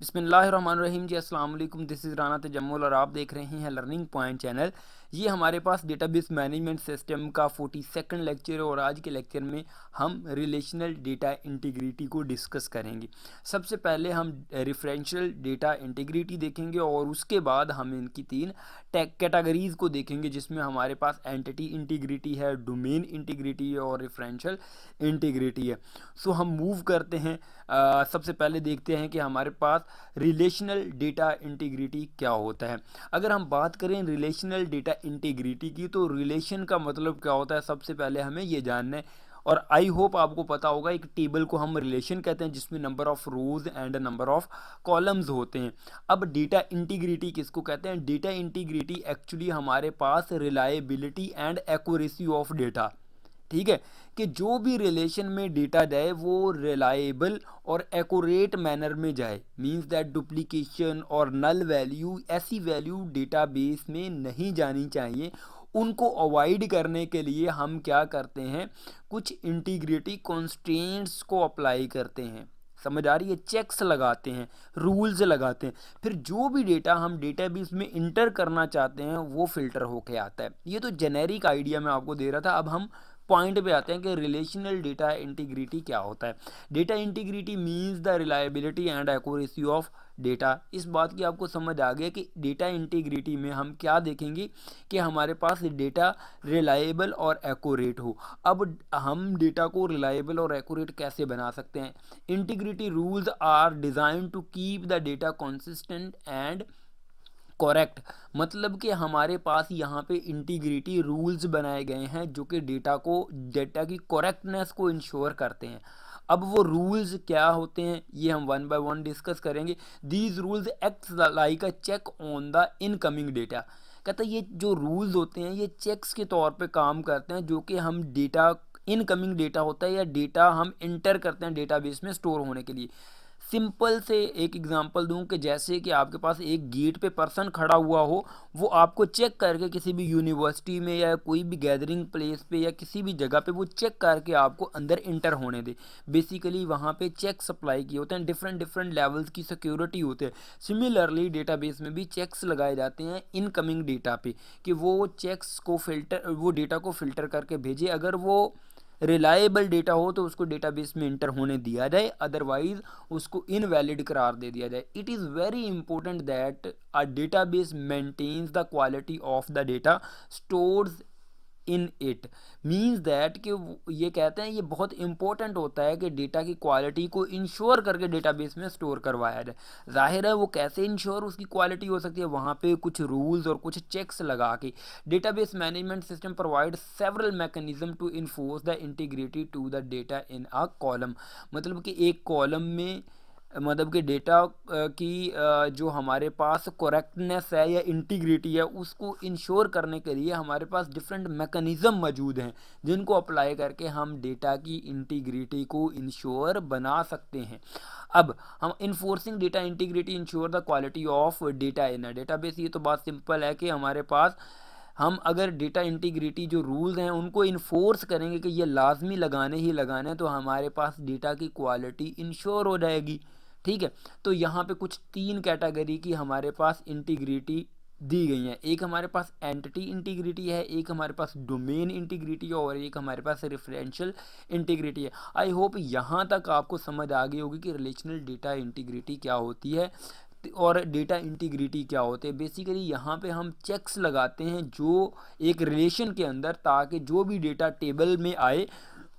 बिस्मिल्लाहिर्रहमानिर्रहीम जी, अस्सलाम वालेकुम। दिस इज़ राना तजम्मुल और आप देख रहे हैं लर्निंग पॉइंट चैनल। ये हमारे पास डेटाबेस मैनेजमेंट सिस्टम का 42nd लेक्चर है और आज के लेक्चर में हम रिलेशनल डेटा इंटीग्रिटी को डिस्कस करेंगे। सबसे पहले हम रेफरेंशियल डेटा इंटीग्रिटी देखेंगे और उसके बाद हम इनकी तीन कैटेगरीज़ को देखेंगे, जिसमें हमारे पास एंटिटी इंटीग्रिटी है, डोमेन इंटीग्रिटी है और रेफरेंशियल इंटीग्रिटी है। सो हम मूव करते हैं। सबसे पहले देखते हैं कि हमारे पास रिलेशनल डेटा इंटीग्रिटी क्या होता है। अगर हम बात करें रिलेशनल डेटा इंटीग्रिटी की, तो रिलेशन का मतलब क्या होता है, सबसे पहले हमें ये जानना है। और आई होप आपको पता होगा, एक टेबल को हम रिलेशन कहते हैं जिसमें number of rose and number of columns होते हैं। अब डेटा इंटीग्रिटी किसको कहते हैं? डेटा इंटीग्रिटी एक्चुअली हमारे पास reliability and accuracy of data, ठीक है, कि जो भी रिलेशन में डेटा जाए वो रिलायबल और एक्यूरेट मैनर में जाए। मींस दैट डुप्लीकेशन और नल वैल्यू, ऐसी वैल्यू डेटाबेस में नहीं जानी चाहिए। उनको अवॉइड करने के लिए हम क्या करते हैं, कुछ इंटीग्रिटी कॉन्स्ट्रेंट्स को अप्लाई करते हैं। समझ आ रही है? चेक्स लगाते हैं, रूल्स लगाते हैं, फिर जो भी डेटा हम डेटाबेस में इंटर करना चाहते हैं वो फिल्टर होके आता है। ये तो जेनेरिक आइडिया मैं आपको दे रहा था। अब हम पॉइंट पे आते हैं कि रिलेशनल डेटा इंटीग्रिटी क्या होता है। Data integrity means the reliability and accuracy of data. इस बात की आपको समझ आ गया कि डेटा इंटीग्रिटी में हम क्या देखेंगे कि हमारे पास डेटा रिलायबल और एक्यूरेट हो। अब हम डेटा को रिलायबल और एक्यूरेट कैसे बना सकते हैं? Integrity rules are design to keep the data consistent and correct. मतलब कि हमारे पास यहाँ पे इंटीग्रिटी रूल्स बनाए गए हैं जो कि डेटा की करेक्टनेस को इंश्योर करते हैं। अब वो रूल्स क्या होते हैं ये हम वन बाय वन डिस्कस करेंगे। These rules act like a check on the incoming data. कहता है ये जो रूल्स होते हैं ये चेक्स के तौर पे काम करते हैं, जो कि हम डेटा, इनकमिंग डेटा होता है या डेटा हम इंटर करते हैं डेटाबेस में स्टोर होने के लिए। सिंपल से एक एग्जांपल दूं कि जैसे कि आपके पास एक गेट पे पर्सन खड़ा हुआ हो, वो आपको चेक करके किसी भी यूनिवर्सिटी में या कोई भी गैदरिंग प्लेस पे या किसी भी जगह पे वो चेक करके आपको अंदर इंटर होने दे। बेसिकली वहाँ पे चेक सप्लाई किए होते हैं, डिफरेंट डिफरेंट लेवल्स की सिक्योरिटी होते हैं। सिमिलरली डेटाबेस में भी चेक्स लगाए जाते हैं इनकमिंग डेटा पे, कि वो चेक्स को फिल्टर, वो डेटा को फिल्टर करके भेजे। अगर वो रिलायबल डेटा हो तो उसको डेटाबेस में इंटर होने दिया जाए, अदरवाइज उसको इनवैलिड करार दे दिया जाए। It is very important that a database maintains the quality of the data stored in it. Means that कि ये कहते हैं ये बहुत इंपॉर्टेंट होता है कि डेटा की क्वालिटी को इंश्योर करके डेटाबेस में स्टोर करवाया जाए। जाहिर है वो कैसे इंश्योर उसकी क्वालिटी हो सकती है, वहाँ पे कुछ रूल्स और कुछ चेक्स लगा के। Database management system provide several mechanism to enforce the integrity to the data in a column. मतलब कि एक कॉलम में, मतलब कि डेटा की जो हमारे पास करेक्टनेस है या इंटीग्रिटी है उसको इंश्योर करने के लिए हमारे पास डिफरेंट मैकेनिज़्म मौजूद हैं, जिनको अप्लाई करके हम डेटा की इंटीग्रिटी को इंश्योर बना सकते हैं। अब हम enforcing data integrity ensure the quality of data in a database. ये तो बात सिंपल है कि हमारे पास हम अगर डेटा इंटीग्रिटी जो रूल्स हैं उनको इन्फोर्स करेंगे कि ये लाजमी लगाने ही लगाने, तो हमारे पास डेटा की क्वालिटी इंश्योर हो जाएगी। ठीक है, तो यहाँ पे कुछ तीन कैटेगरी की हमारे पास इंटीग्रिटी दी गई हैं। एक हमारे पास एंटिटी इंटीग्रिटी है, एक हमारे पास डोमेन इंटीग्रिटी है और एक हमारे पास रेफरेंशियल इंटीग्रिटी है। आई होप यहाँ तक आपको समझ आ गई होगी कि रिलेशनल डेटा इंटीग्रिटी क्या होती है और डेटा इंटीग्रिटी क्या होते हैं। बेसिकली यहाँ पे हम चेक्स लगाते हैं जो एक रिलेशन के अंदर, ताकि जो भी डेटा टेबल में आए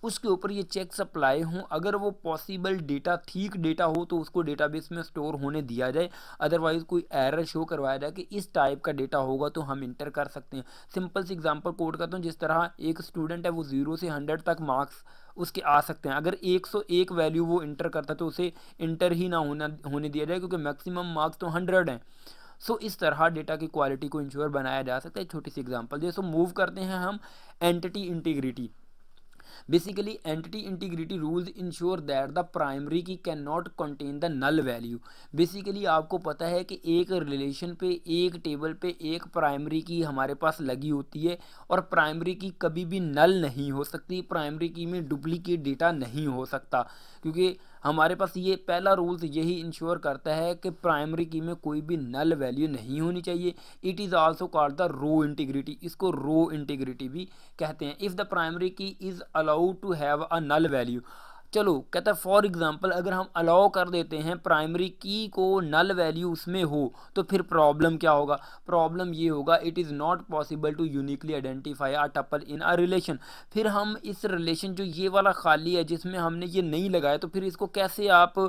उसके ऊपर ये चेक्स अप्लाई हों। अगर वो पॉसिबल डेटा ठीक डेटा हो तो उसको डेटाबेस में स्टोर होने दिया जाए, अदरवाइज कोई एरर शो करवाया जाए कि इस टाइप का डेटा होगा तो हम इंटर कर सकते हैं। सिंपल सी एग्जांपल कोड करता हूँ, जिस तरह एक स्टूडेंट है वो 0 से 100 तक मार्क्स उसके आ सकते हैं। अगर 101 वैल्यू वो इंटर करता है तो उसे इंटर ही ना होने दिया जाए, क्योंकि मैक्सिमम मार्क्स तो 100 हैं। सो इस तरह डेटा की क्वालिटी को इंश्योर बनाया जा सकता है। छोटी सी एग्जांपल जैसे मूव करते हैं हम entity integrity. Basically, entity integrity rules ensure that the primary key cannot contain the null value. Basically आपको पता है कि एक रिलेशन पे, एक टेबल पे एक प्राइमरी की हमारे पास लगी होती है और प्राइमरी की कभी भी नल नहीं हो सकती, प्राइमरी की में डुप्लीकेट डेटा नहीं हो सकता, क्योंकि हमारे पास ये पहला रूल्स यही इंश्योर करता है कि प्राइमरी की में कोई भी नल वैल्यू नहीं होनी चाहिए। It is also called the row integrity, इसको रो इंटीग्रिटी भी कहते हैं। If the primary key is allowed to have a null value, चलो कहता है फॉर एग्जांपल अगर हम अलाउ कर देते हैं प्राइमरी की को नल वैल्यू उसमें हो तो फिर प्रॉब्लम क्या होगा? प्रॉब्लम ये होगा it is not possible to uniquely identify a tuple in a relation. फिर हम इस रिलेशन जो ये वाला खाली है जिसमें हमने ये नहीं लगाया तो फिर इसको कैसे आप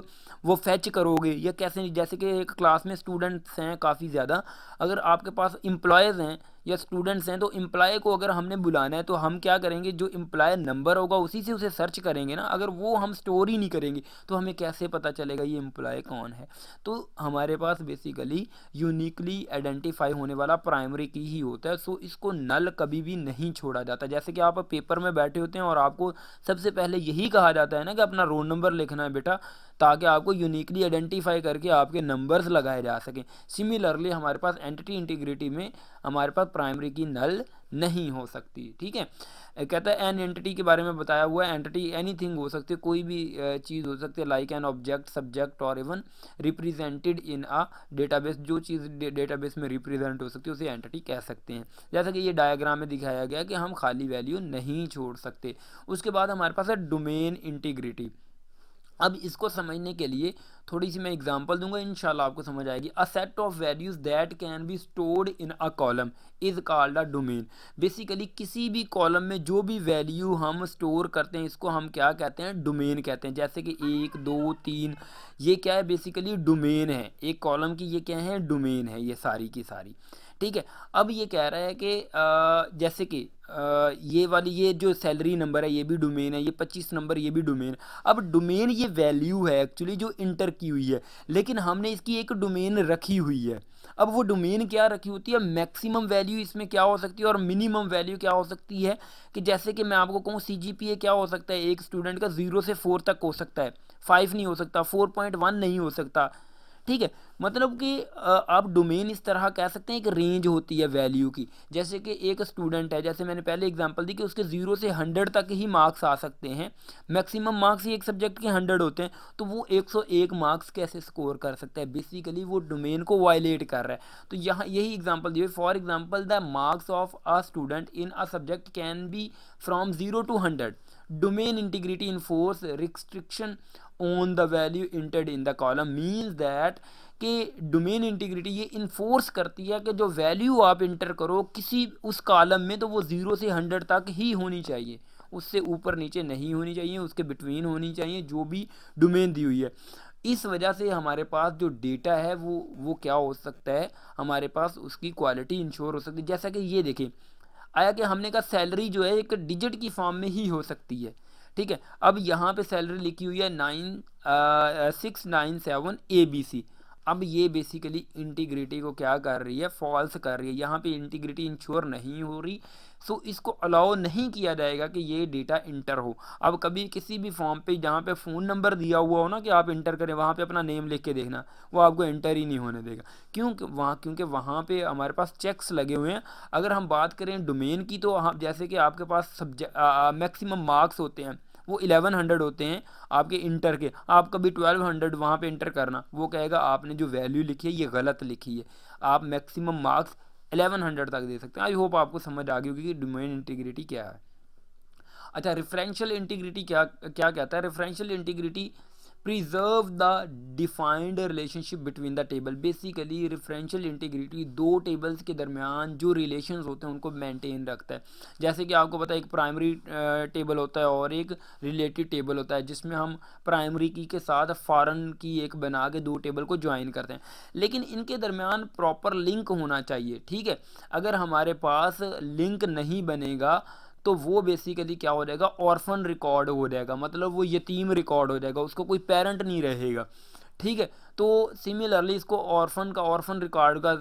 वो फैच करोगे या कैसे? जैसे कि एक क्लास में स्टूडेंट्स हैं काफ़ी ज़्यादा, अगर आपके पास एम्प्लॉयज़ हैं या स्टूडेंट्स हैं तो एम्प्लॉय को अगर हमने बुलाना है तो हम क्या करेंगे, जो एम्प्लॉय नंबर होगा उसी से उसे सर्च करेंगे ना। अगर वो हम स्टोर ही नहीं करेंगे तो हमें कैसे पता चलेगा ये एम्प्लॉय कौन है? तो हमारे पास बेसिकली यूनिकली आइडेंटिफाई होने वाला प्राइमरी की ही होता है। सो इसको नल कभी भी नहीं छोड़ा जाता। जैसे कि आप पेपर में बैठे होते हैं और आपको सबसे पहले यही कहा जाता है ना कि अपना रोल नंबर लिखना है बेटा, ताकि आपको यूनिकली आइडेंटिफाई करके आपके नंबर्स लगाए जा सकें। सिमिलरली हमारे पास एंटिटी इंटीग्रिटी में हमारे पास प्राइमरी की नल नहीं हो सकती। ठीक है, कहता है एन एंटिटी के बारे में बताया हुआ है। एंटिटी एनीथिंग हो सकती है, कोई भी चीज़ हो सकती है, लाइक एन ऑब्जेक्ट, सब्जेक्ट और even represented in a database. जो चीज़ डेटाबेस में रिप्रेजेंट हो सकती है उसे एंटिटी कह सकते हैं। जैसा कि ये डायग्राम में दिखाया गया कि हम खाली वैल्यू नहीं छोड़ सकते। उसके बाद हमारे पास है डोमेन इंटीग्रिटी। अब इसको समझने के लिए थोड़ी सी मैं एग्जांपल दूंगा, इंशाल्लाह आपको समझ आएगी। A set of values that can be stored in a column is called a domain. Basically किसी भी कॉलम में जो भी वैल्यू हम स्टोर करते हैं इसको हम क्या कहते हैं? डोमेन कहते हैं। जैसे कि 1 2 3 ये क्या है? बेसिकली डोमेन है एक कॉलम की। ये क्या है? डोमेन है ये सारी की सारी। ठीक है, अब ये कह रहा है कि जैसे कि ये वाली ये जो सैलरी नंबर है ये भी डोमेन है, ये 25 नंबर ये भी डोमेन। अब डोमेन ये वैल्यू है एक्चुअली जो इंटर की हुई है, लेकिन हमने इसकी एक डोमेन रखी हुई है। अब वो डोमेन क्या रखी होती है? मैक्सिमम वैल्यू इसमें क्या हो सकती है और मिनिमम वैल्यू क्या हो सकती है? कि जैसे कि मैं आपको कहूँ CGPA क्या हो सकता है एक स्टूडेंट का? 0 से 4 तक हो सकता है, 5 नहीं हो सकता, 4.1 नहीं हो सकता। ठीक है, मतलब कि आप डोमेन इस तरह कह सकते हैं एक रेंज होती है वैल्यू की। जैसे कि एक स्टूडेंट है, जैसे मैंने पहले एग्जांपल दी कि उसके 0 से 100 तक ही मार्क्स आ सकते हैं, मैक्सिमम मार्क्स ही एक सब्जेक्ट के 100 होते हैं, तो वो 101 मार्क्स कैसे स्कोर कर सकता है? बेसिकली वो डोमेन को वायलेट कर रहा है। तो यहाँ यही एग्जांपल दिए, for example the marks of a student in a subject can be from 0 to 100। Domain integrity enforce restriction on the value entered in the column means that कि डोमेन इंटीग्रिटी ये enforce करती है कि जो value आप inter करो किसी उस कॉलम में तो वो 0 से 100 तक ही होनी चाहिए, उससे ऊपर नीचे नहीं होनी चाहिए, उसके बिटवीन होनी चाहिए जो भी डोमेन दी हुई है। इस वजह से हमारे पास जो डेटा है वो क्या हो सकता है? हमारे पास उसकी क्वालिटी इंश्योर हो सकती है। जैसा कि ये देखें आया कि हमने कहा सैलरी जो है एक डिजिट की फॉर्म में ही हो सकती है। ठीक है, अब यहाँ पे सैलरी लिखी हुई है 9697 ABC। अब ये बेसिकली इंटीग्रिटी को क्या कर रही है? फॉल्स कर रही है। यहाँ पे इंटीग्रिटी इंश्योर नहीं हो रही, सो इसको अलाउ नहीं किया जाएगा कि ये डेटा इंटर हो। अब कभी किसी भी फॉर्म पे जहाँ पे फ़ोन नंबर दिया हुआ हो ना कि आप इंटर करें, वहाँ पे अपना नेम लिख के देखना, वो आपको इंटर ही नहीं होने देगा। क्योंकि वहाँ पे हमारे पास चेक्स लगे हुए हैं। अगर हम बात करें डोमेन की तो हम जैसे कि आपके पास मैक्सिमम मार्क्स होते हैं वो 1100 होते हैं आपके इंटर के। आप कभी 1200 वहाँ पे इंटर करना, वो कहेगा आपने जो वैल्यू लिखी है ये गलत लिखी है, आप मैक्सिमम मार्क्स 1100 तक दे सकते हैं। आई होप आपको समझ आ गई होगी कि डोमेन इंटीग्रिटी क्या है। अच्छा, रेफरेंशियल इंटीग्रिटी क्या क्या कहता है? Referential integrity preserve the defined relationship between the table. Basically referential integrity दो टेबल्स के दरमियान जो रिलेशंस होते हैं उनको मेंटेन रखता है। जैसे कि आपको पता है एक प्राइमरी टेबल होता है और एक रिलेटेड टेबल होता है, जिसमें हम प्राइमरी की के साथ फॉरेन की एक बना के दो टेबल को ज्वाइन करते हैं, लेकिन इनके दरमियान प्रॉपर लिंक होना चाहिए। ठीक है, अगर हमारे पास लिंक नहीं बनेगा तो वो बेसिकली क्या हो जाएगा? ऑर्फन रिकॉर्ड हो जाएगा, मतलब वो यतीम रिकॉर्ड हो जाएगा, उसको कोई पेरेंट नहीं रहेगा। ठीक है, तो सिमिलरली इसको ऑर्फन रिकॉर्ड का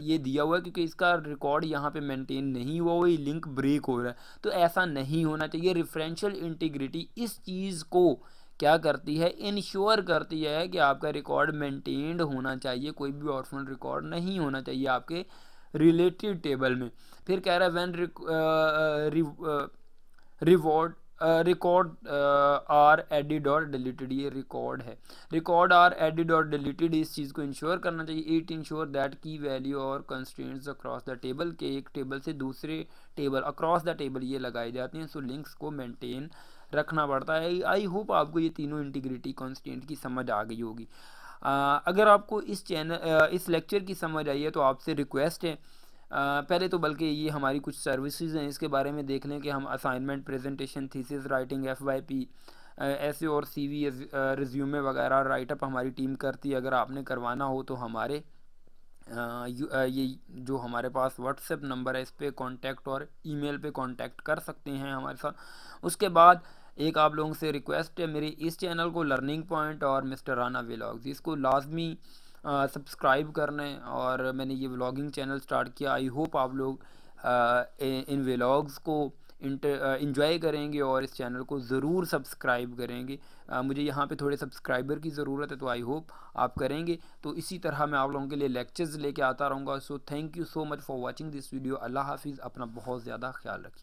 ये दिया हुआ है क्योंकि इसका रिकॉर्ड यहाँ पे मेंटेन नहीं हुआ, वही लिंक ब्रेक हो रहा है। तो ऐसा नहीं होना चाहिए। रेफरेंशियल इंटीग्रिटी इस चीज़ को क्या करती है? इंश्योर करती है कि आपका रिकॉर्ड मेंटेन्ड होना चाहिए, कोई भी ऑर्फन रिकॉर्ड नहीं होना चाहिए आपके रिलेटेड टेबल में। फिर कह रहा है when reward record are added or deleted, ये रिकॉर्ड है। Record are added or deleted, इस चीज़ को इंश्योर करना चाहिए। It ensure that key value or constraints across the table, के एक टेबल से दूसरे टेबल, अक्रॉस द टेबल ये लगाए जाते हैं। सो लिंक्स को मेंटेन रखना पड़ता है। आई होप आपको ये तीनों इंटीग्रिटी कंस्ट्रेंट की समझ आ गई होगी। अगर आपको इस लेक्चर की समझ आई है तो आपसे रिक्वेस्ट है, पहले तो बल्कि ये हमारी कुछ सर्विसेज हैं, इसके बारे में देख लें कि हम assignment, presentation, thesis writing, FYP, ऐसे और CV, रिज्यूमे वगैरह राइटअप हमारी टीम करती है। अगर आपने करवाना हो तो हमारे ये जो हमारे पास व्हाट्सएप नंबर है इस पर कांटेक्ट और ईमेल पे कांटेक्ट कर सकते हैं हमारे साथ। उसके बाद एक आप लोगों से रिक्वेस्ट है, मेरे इस चैनल को लर्निंग पॉइंट और मिस्टर राना व्लॉग्स, इसको लाजमी सब्सक्राइब करना है। और मैंने ये व्लॉगिंग चैनल स्टार्ट किया, आई होप आप लोग इन व्लॉग्स को इंजॉय करेंगे और इस चैनल को ज़रूर सब्सक्राइब करेंगे। मुझे यहाँ पे थोड़े सब्सक्राइबर की ज़रूरत है, तो आई होप आप करेंगे। तो इसी तरह मैं आप लोगों के लिए लेक्चर्स लेके आता रहूँगा। So thank you so much for watching this video. अल्लाह हाफिज़, अपना बहुत ज़्यादा ख्याल रखिए।